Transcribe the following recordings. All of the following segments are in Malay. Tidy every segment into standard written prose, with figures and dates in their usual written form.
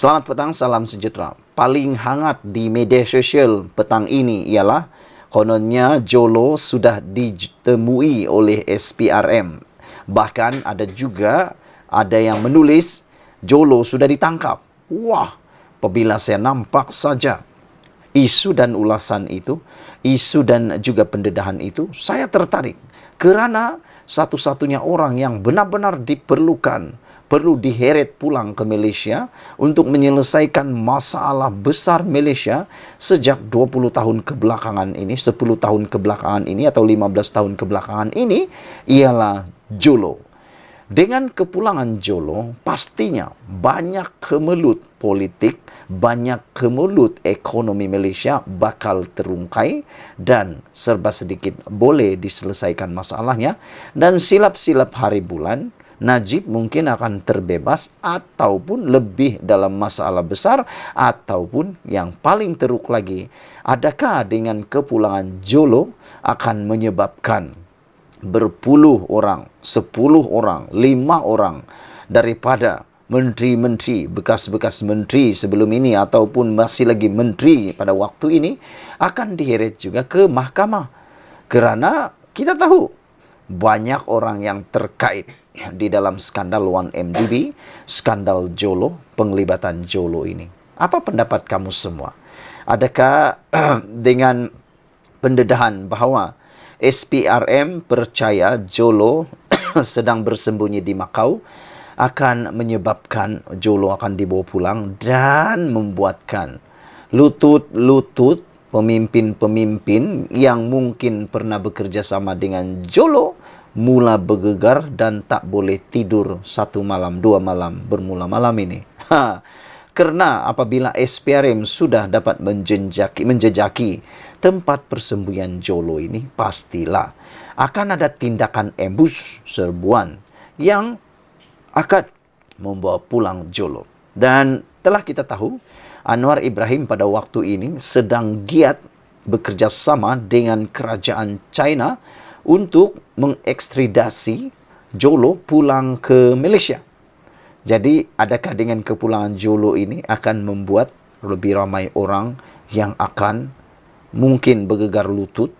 Selamat petang, salam sejahtera. Paling hangat di media sosial petang ini ialah kononnya Jolo sudah ditemui oleh SPRM. Bahkan ada yang menulis Jolo sudah ditangkap. Wah, apabila saya nampak saja isu dan ulasan itu, isu dan juga pendedahan itu, saya tertarik. Kerana satu-satunya orang yang benar-benar diperlukan, perlu diheret pulang ke Malaysia untuk menyelesaikan masalah besar Malaysia sejak 20 tahun kebelakangan ini, 10 tahun kebelakangan ini atau 15 tahun kebelakangan ini ialah Jolo. Dengan kepulangan Jolo, pastinya banyak kemelut politik, banyak kemelut ekonomi Malaysia bakal terungkai dan serba sedikit boleh diselesaikan masalahnya, dan silap-silap hari bulan Najib mungkin akan terbebas ataupun lebih dalam masalah besar, ataupun yang paling teruk lagi, adakah dengan kepulangan Jolo akan menyebabkan berpuluh orang, 10 orang, 5 orang daripada menteri-menteri, bekas-bekas menteri sebelum ini ataupun masih lagi menteri pada waktu ini akan diheret juga ke mahkamah. Kerana kita tahu banyak orang yang terkait di dalam skandal 1MDB, skandal Jolo, penglibatan Jolo ini. Apa pendapat kamu semua? Adakah dengan pendedahan bahawa SPRM percaya Jolo sedang bersembunyi di Macau akan menyebabkan Jolo akan dibawa pulang dan membuatkan lutut-lutut pemimpin-pemimpin yang mungkin pernah bekerja sama dengan Jolo mula bergegar dan tak boleh tidur 1 malam, 2 malam bermula malam ini. Kerana apabila SPRM sudah dapat menjejaki tempat persembunyian Jolo ini, pastilah akan ada tindakan ambush serbuan yang akan membawa pulang Jolo. Dan telah kita tahu, Anwar Ibrahim pada waktu ini sedang giat bekerja sama dengan kerajaan China untuk mengekstradisi Jolo pulang ke Malaysia. Jadi, adakah dengan kepulangan Jolo ini akan membuat lebih ramai orang yang akan mungkin bergegar lutut?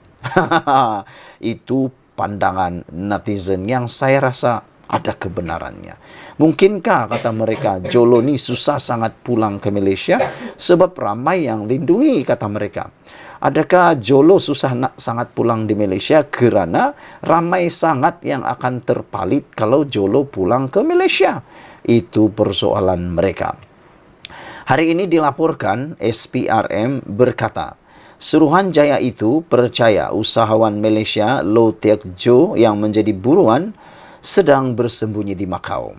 Itu pandangan netizen yang saya rasa ada kebenarannya. Mungkinkah, kata mereka, Jolo ni susah sangat pulang ke Malaysia sebab ramai yang lindungi, kata mereka. Adakah Jolo susah sangat pulang di Malaysia kerana ramai sangat yang akan terpalit kalau Jolo pulang ke Malaysia? Itu persoalan mereka. Hari ini dilaporkan SPRM berkata, Suruhanjaya itu percaya usahawan Malaysia Low Teck Jo yang menjadi buruan sedang bersembunyi di Macau.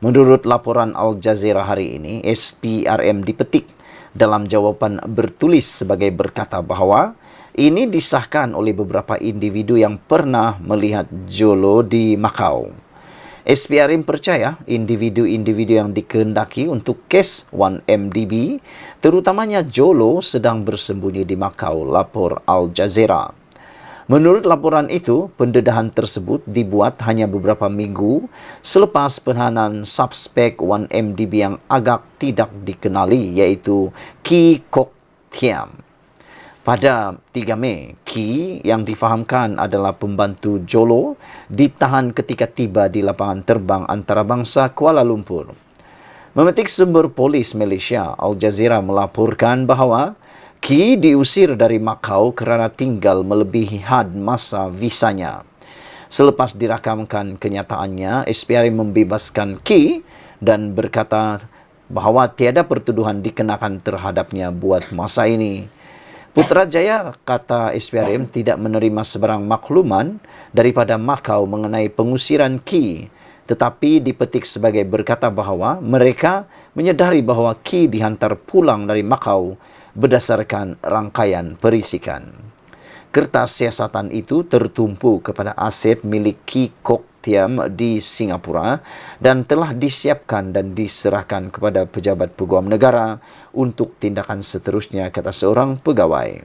Menurut laporan Al Jazeera hari ini, SPRM dipetik dalam jawapan bertulis sebagai berkata bahawa ini disahkan oleh beberapa individu yang pernah melihat Jolo di Macau. SPRM percaya individu-individu yang dikehendaki untuk kes 1MDB, terutamanya Jolo, sedang bersembunyi di Macau, lapor Al Jazeera. Menurut laporan itu, pendedahan tersebut dibuat hanya beberapa minggu selepas penahanan suspek 1MDB yang agak tidak dikenali, iaitu Kee Kok Thiam. Pada 3 Mei, Kee yang difahamkan adalah pembantu Jolo ditahan ketika tiba di lapangan terbang antarabangsa Kuala Lumpur. Memetik sumber polis Malaysia, Al Jazeera melaporkan bahawa Kee diusir dari Macau kerana tinggal melebihi had masa visanya. Selepas dirakamkan kenyataannya, SPRM membebaskan Kee dan berkata bahawa tiada pertuduhan dikenakan terhadapnya buat masa ini. Putrajaya, kata SPRM, tidak menerima sebarang makluman daripada Macau mengenai pengusiran Kee, tetapi dipetik sebagai berkata bahawa mereka menyedari bahawa Kee dihantar pulang dari Macau berdasarkan rangkaian perisikan. Kertas siasatan itu tertumpu kepada aset milik Kee Kok Thiam di Singapura dan telah disiapkan dan diserahkan kepada pejabat peguam negara untuk tindakan seterusnya, kata seorang pegawai.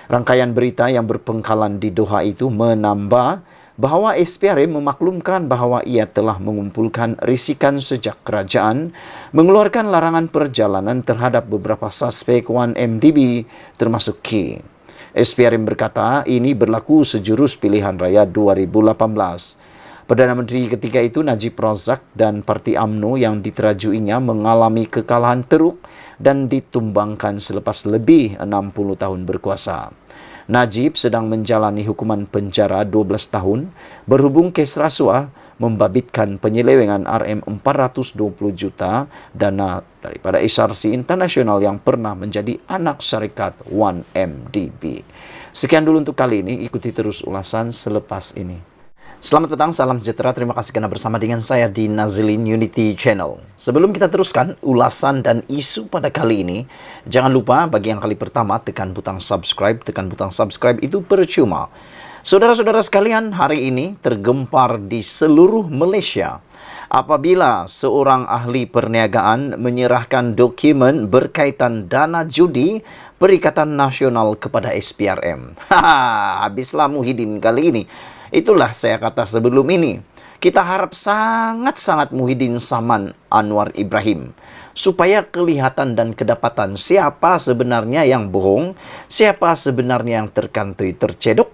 Rangkaian berita yang berpengkalan di Doha itu menambah bahwa SPRM memaklumkan bahwa ia telah mengumpulkan risikan sejak kerajaan mengeluarkan larangan perjalanan terhadap beberapa suspek 1MDB termasuk K. SPRM berkata ini berlaku sejurus pilihan raya 2018. Perdana Menteri ketika itu Najib Razak dan Parti UMNO yang diterajuinya mengalami kekalahan teruk dan ditumbangkan selepas lebih 60 tahun berkuasa. Najib sedang menjalani hukuman penjara 12 tahun berhubung kes rasuah membabitkan penyelewengan RM420 juta dana daripada SRC International yang pernah menjadi anak syarikat 1MDB. Sekian dulu untuk kali ini, ikuti terus ulasan selepas ini. Selamat petang, salam sejahtera, terima kasih karena bersama dengan saya di Nazilin Unity Channel. Sebelum kita teruskan ulasan dan isu pada kali ini, jangan lupa bagi yang kali pertama tekan butang subscribe. Tekan butang subscribe itu percuma. Saudara-saudara sekalian, hari ini tergempar di seluruh Malaysia apabila seorang ahli perniagaan menyerahkan dokumen berkaitan dana judi Perikatan Nasional kepada SPRM. Habislah Muhyiddin kali ini. Itulah saya kata sebelum ini. Kita harap sangat-sangat Muhyiddin Saman Anwar Ibrahim. Supaya kelihatan dan kedapatan siapa sebenarnya yang bohong, siapa sebenarnya yang terkantui tercedok,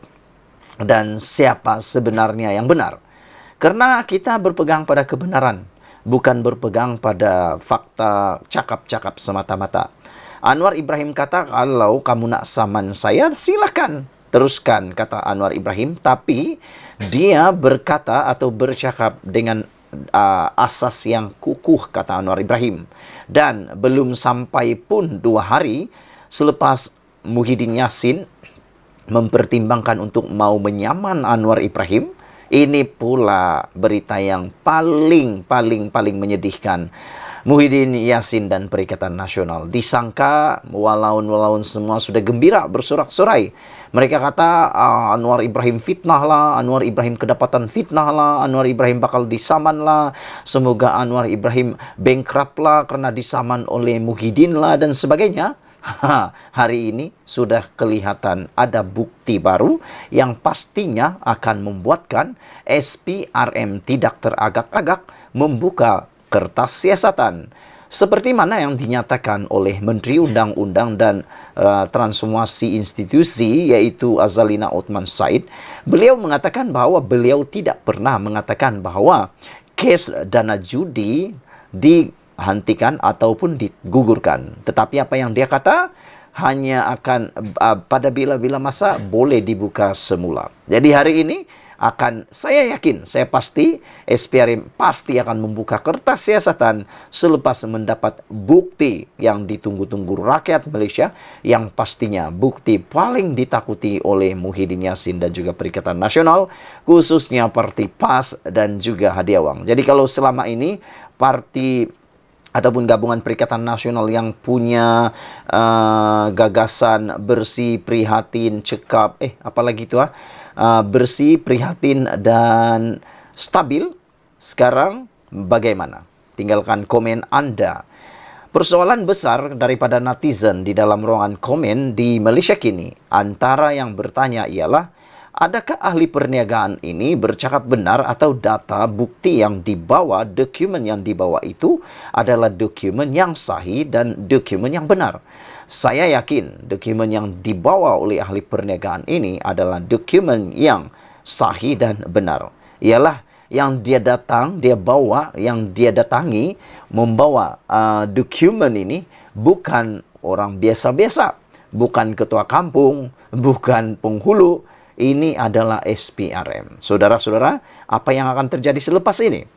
dan siapa sebenarnya yang benar. Karena kita berpegang pada kebenaran, bukan berpegang pada fakta cakap-cakap semata-mata. Anwar Ibrahim kata, kalau kamu nak saman saya, silakan. Teruskan, kata Anwar Ibrahim, tapi dia berkata atau bercakap dengan asas yang kukuh, kata Anwar Ibrahim. Dan belum sampai pun 2 hari selepas Muhyiddin Yassin mempertimbangkan untuk mau menyaman Anwar Ibrahim, ini pula berita yang paling menyedihkan. Muhyiddin Yassin dan Perikatan Nasional disangka walaun semua sudah gembira bersorak-sorai. Mereka kata Anwar Ibrahim fitnah lah, Anwar Ibrahim kedapatan fitnah lah, Anwar Ibrahim bakal disaman lah, semoga Anwar Ibrahim bankrupt lah karena disaman oleh Muhyiddin lah dan sebagainya. Hari ini sudah kelihatan ada bukti baru yang pastinya akan membuatkan SPRM tidak teragak-agak membuka kertas siasatan. Seperti mana yang dinyatakan oleh Menteri Undang-Undang dan Transformasi Institusi yaitu Azalina Othman Said. Beliau mengatakan bahwa beliau tidak pernah mengatakan bahwa kes dana judi dihentikan ataupun digugurkan. Tetapi apa yang dia kata hanya akan pada bila-bila masa boleh dibuka semula. Jadi hari ini saya yakin, saya pasti SPRM pasti akan membuka kertas siasatan selepas mendapat bukti yang ditunggu-tunggu rakyat Malaysia, yang pastinya bukti paling ditakuti oleh Muhyiddin Yassin dan juga Perikatan Nasional, khususnya Parti PAS dan juga Hadiah Wang. Jadi kalau selama ini parti ataupun gabungan Perikatan Nasional yang punya gagasan bersih, prihatin, cekap, apalagi itu bersih, prihatin, dan stabil, sekarang bagaimana? Tinggalkan komen Anda. Persoalan besar daripada netizen di dalam ruangan komen di Malaysia kini, antara yang bertanya ialah, adakah ahli perniagaan ini bercakap benar atau data bukti yang dibawa, dokumen yang dibawa itu adalah dokumen yang sahih dan dokumen yang benar? Saya yakin dokumen yang dibawa oleh ahli perniagaan ini adalah dokumen yang sahih dan benar. Ialah yang dia datangi membawa dokumen ini bukan orang biasa-biasa, bukan ketua kampung, bukan penghulu. Ini adalah SPRM. Saudara-saudara, apa yang akan terjadi selepas ini?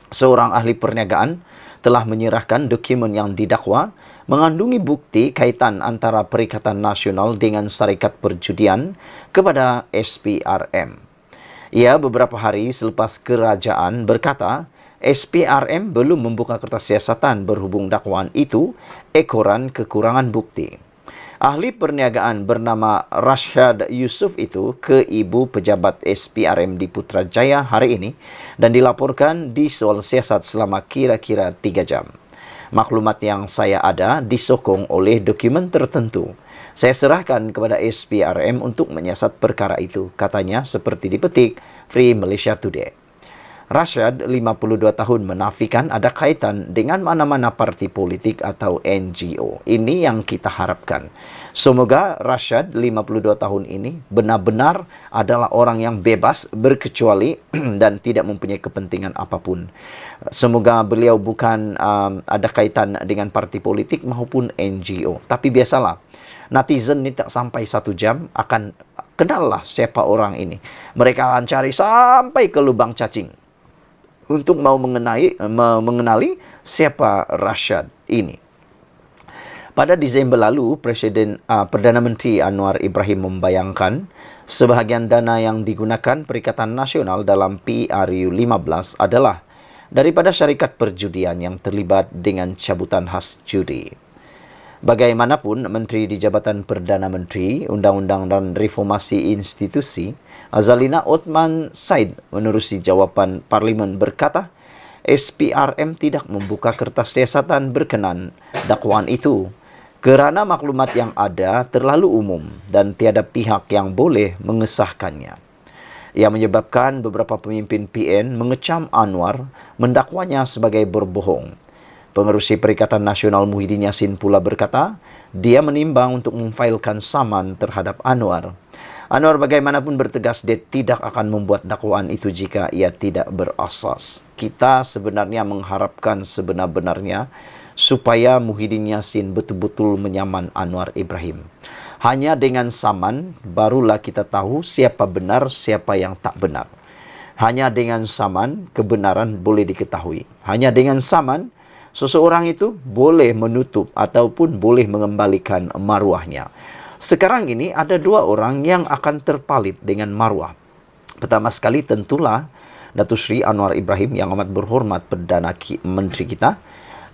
Seorang ahli perniagaan telah menyerahkan dokumen yang didakwa mengandungi bukti kaitan antara Perikatan Nasional dengan syarikat perjudian kepada SPRM. Ia beberapa hari selepas kerajaan berkata, SPRM belum membuka kertas siasatan berhubung dakwaan itu ekoran kekurangan bukti. Ahli perniagaan bernama Rashad Yusuf itu ke ibu pejabat SPRM di Putrajaya hari ini dan dilaporkan di soal siasat selama kira-kira 3 jam. Maklumat yang saya ada disokong oleh dokumen tertentu. Saya serahkan kepada SPRM untuk menyiasat perkara itu, katanya seperti dipetik Free Malaysia Today. Rashad, 52 tahun, menafikan ada kaitan dengan mana-mana parti politik atau NGO. Ini yang kita harapkan. Semoga Rashad, 52 tahun ini, benar-benar adalah orang yang bebas, berkecuali dan tidak mempunyai kepentingan apapun. Semoga beliau bukan ada kaitan dengan parti politik maupun NGO. Tapi biasalah, netizen ni tak sampai 1 jam akan kenallah siapa orang ini. Mereka akan cari sampai ke lubang cacing untuk mau mengenali siapa Rashad ini. Pada Disember lalu, Perdana Menteri Anwar Ibrahim membayangkan sebahagian dana yang digunakan Perikatan Nasional dalam PRU15 adalah daripada syarikat perjudian yang terlibat dengan cabutan khas judi. Bagaimanapun, Menteri di Jabatan Perdana Menteri, Undang-Undang dan Reformasi Institusi, Azalina Othman Said menerusi jawapan Parlimen berkata, SPRM tidak membuka kertas siasatan berkenan dakwaan itu kerana maklumat yang ada terlalu umum dan tiada pihak yang boleh mengesahkannya. Ia menyebabkan beberapa pemimpin PN mengecam Anwar mendakwanya sebagai berbohong. Pengerusi Perikatan Nasional Muhyiddin Yassin pula berkata, dia menimbang untuk memfailkan saman terhadap Anwar. Anwar bagaimanapun bertegas dia tidak akan membuat dakwaan itu jika ia tidak berasas. Kita sebenarnya mengharapkan sebenar-benarnya supaya Muhyiddin Yassin betul-betul menyaman Anwar Ibrahim. Hanya dengan saman barulah kita tahu siapa benar, siapa yang tak benar. Hanya dengan saman kebenaran boleh diketahui. Hanya dengan saman seseorang itu boleh menutup ataupun boleh mengembalikan maruahnya. Sekarang ini ada 2 orang yang akan terpalit dengan maruah. Pertama sekali tentulah Datuk Seri Anwar Ibrahim yang amat berhormat Perdana Menteri kita,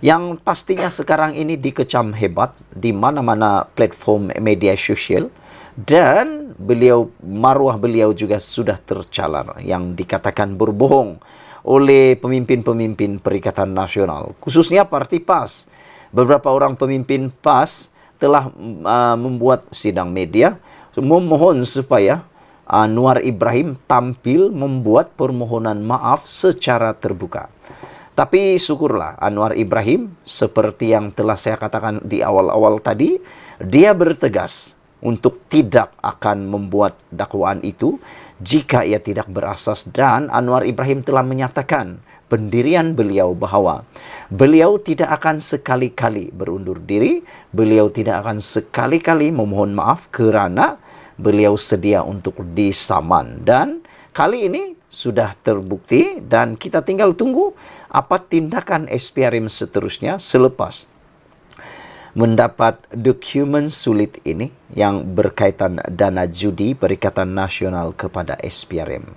yang pastinya sekarang ini dikecam hebat di mana-mana platform media sosial, dan maruah beliau juga sudah tercalar yang dikatakan berbohong oleh pemimpin-pemimpin Perikatan Nasional, khususnya Parti PAS. Beberapa orang pemimpin PAS telah membuat sidang media memohon supaya Anwar Ibrahim tampil membuat permohonan maaf secara terbuka. Tapi syukurlah Anwar Ibrahim, seperti yang telah saya katakan di awal-awal tadi, dia bertegas untuk tidak akan membuat dakwaan itu jika ia tidak berasas, dan Anwar Ibrahim telah menyatakan pendirian beliau bahawa beliau tidak akan sekali-kali berundur diri, beliau tidak akan sekali-kali memohon maaf kerana beliau sedia untuk disaman. Dan kali ini sudah terbukti dan kita tinggal tunggu apa tindakan SPRM seterusnya selepas mendapat dokumen sulit ini yang berkaitan dana judi Perikatan Nasional kepada SPRM.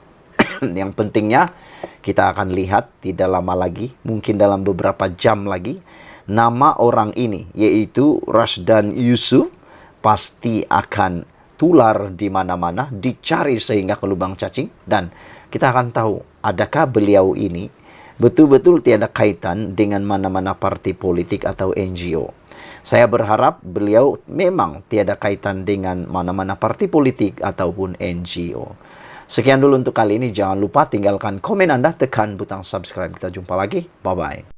Yang pentingnya kita akan lihat tidak lama lagi, mungkin dalam beberapa jam lagi, nama orang ini yaitu Rashdan Yusof pasti akan tular di mana-mana, dicari sehingga ke lubang cacing, dan kita akan tahu adakah beliau ini betul-betul tiada kaitan dengan mana-mana parti politik atau NGO. Saya berharap beliau memang tiada kaitan dengan mana-mana parti politik ataupun NGO. Sekian dulu untuk kali ini. Jangan lupa tinggalkan komen Anda, tekan butang subscribe. Kita jumpa lagi. Bye-bye.